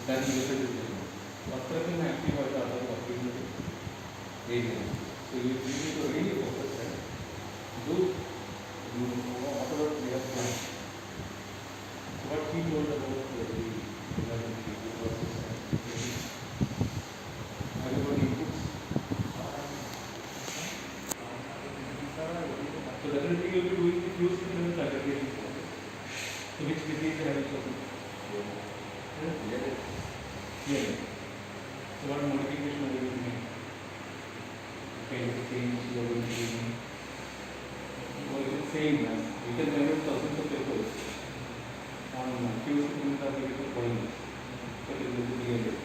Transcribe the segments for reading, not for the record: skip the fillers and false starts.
that usage is going on. Obstruction active or working area. So you need to really focus and do whatever we have planned. So what he told about the emergency process and everybody puts. So definitely you will be doing the few systems aggregation process. So which disease have you chosen? Yeah. So what modification are you going to make? Kind of change you are going to do? Or is it same as you can generate thousands of papers on few systems application points. So it is going to be a bit.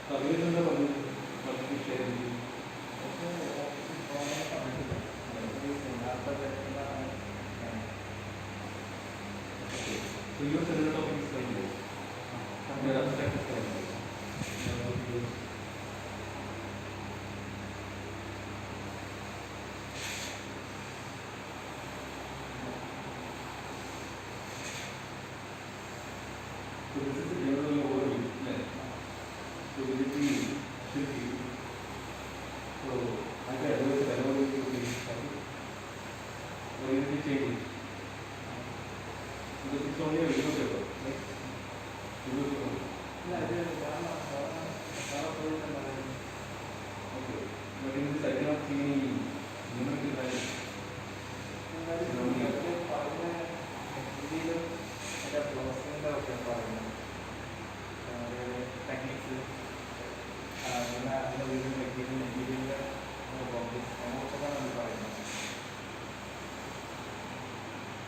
So this is the one what we share with you. So your general topic is like this. Your abstract is like this. So this is a general overview. So will it be should be. So I can advise whenever you do this topic. Or will it be changing? Because it's only a video paper, right? Video paper. Okay. But in this I cannot see any numerical value.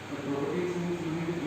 But properties means you need to